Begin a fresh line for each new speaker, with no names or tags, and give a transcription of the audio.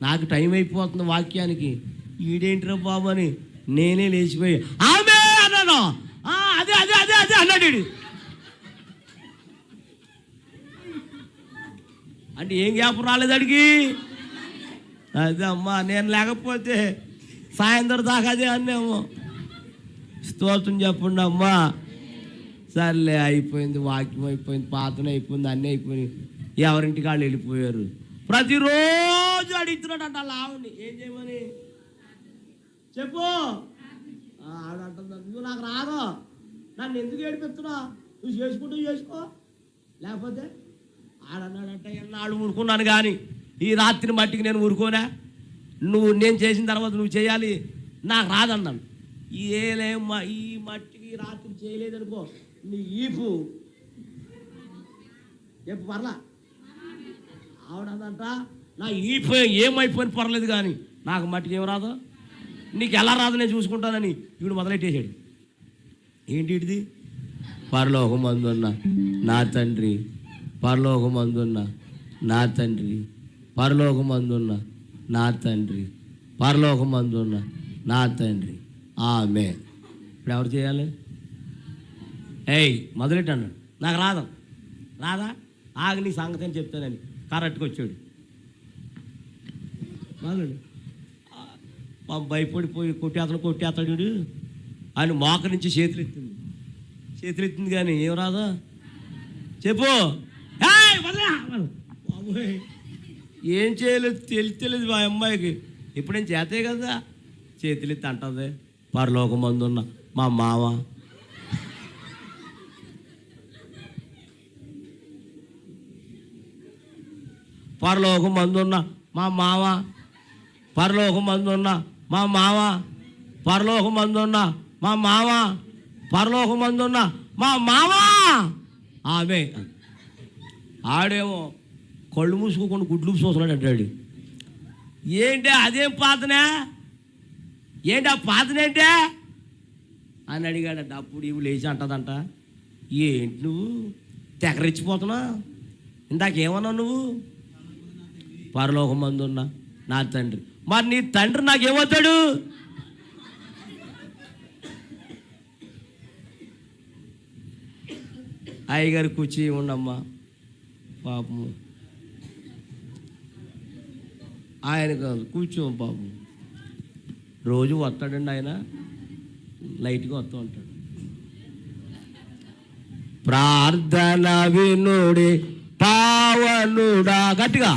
నాకు టైం అయిపోతుంది వాక్యానికి. ఈడేంట్రా బాబు అని నేనే లేచిపోయి ఆమె అన్నాను. అదే అదే అదే అదే అన్నాడు వీడు. అంటే ఏం జ్ఞాపకం రాలేదు అడిగి. అదే అమ్మా, నేను లేకపోతే సాయంత్రం దాకా అదే అన్నేమో. స్తోత్రం చెప్పండి అమ్మా. సర్లే, అయిపోయింది, వాక్యం అయిపోయింది, ప్రార్థన అయిపోయింది, అన్నీ అయిపోయింది. ఎవరింటికి వాళ్ళు వెళ్ళిపోయారు. ప్రతిరోజు అడుగుతున్నాడు అంట వాళ్ళ ఆవిడని, ఏం చేయమని చెప్పు. ఆవిడంటుంది, నువ్వు నాకు రాదు, నన్ను ఎందుకు ఏడిపిస్తున్నా, నువ్వు చేసుకుంటూ చేసుకో. లేకపోతే ఆడన్నాడంట, ఎన్నాళ్ళు ఊరుకున్నాను కానీ ఈ రాత్రి మట్టికి నేను ఊరుకోనా, నేను చేసిన తర్వాత నువ్వు చేయాలి, నాకు రాదన్నాను. ఏలేమ్మా, ఈ మట్టికి రాత్రి చేయలేదనుకో, నీ ఈపు చెప్పు పర్లా. ఆవిడంట, నా ఈపు ఏమైపోయిన పర్లేదు కానీ నాకు మట్టికి ఏం రాదు, నీకు ఎలా రాదు నేను చూసుకుంటానని వీడు మొదలెట్టేసాడు. ఏంటి ఇది? పరలోకమందున్న నా తండ్రి, పరలోకమందున్న నా తండ్రి, పరలోకమందున్న నా తండ్రి, పరలోకమందున్న నా తండ్రి, ఆమె. ఇప్పుడు ఎవరు చేయాలి? మొదలెట్టాను. నాకు రాదా ఆగి నీ సంగతి అని చెప్తానని కరెక్ట్గా వచ్చాడు. మొదలు భయపడిపోయి కొట్టేస్తాడు ఆయన. మోక నుంచి చేతులు ఎత్తింది కానీ ఏం రాదా చెప్పు. ఏం చేయలేదు, తెలియలేదు మా అమ్మాయికి. ఇప్పుడేం చేతే కదా, చేతులు ఎత్తి అంటుంది, పరలోకమందున్న మా మామ, పరలోకమందున్న మా మామ, పరలోకమందున్న మా మామ, పరలోకమందున్న మా మామ, పరలోకమందున్న మా మామ, ఆమె. ఆడేమో కళ్ళు మూసుకోకుండా గుడ్లు చూస్తున్నాడు అంటాడు. ఏంటి అదేం పాతనే, ఏంటి ఆ పాతనేంటే అని అడిగాడట. అప్పుడు ఇవి లేచి అంటదంట, ఏంటి నువ్వు తెగరెచ్చిపోతున్నా, ఇందాకేమన్నావు నువ్వు? పరలోకమందున్న నా తండ్రి. మరి నీ తండ్రి నాకేమవుతాడు? అయ్యగారు కూర్చి ఉండమ్మా, పాపము ఆయన కాదు, కూర్చో పాపం. రోజు వస్తాడండి ఆయన, లైట్గా వస్తూ ఉంటాడు. ప్రార్థన వినుడి పావనుడా, గట్టిగా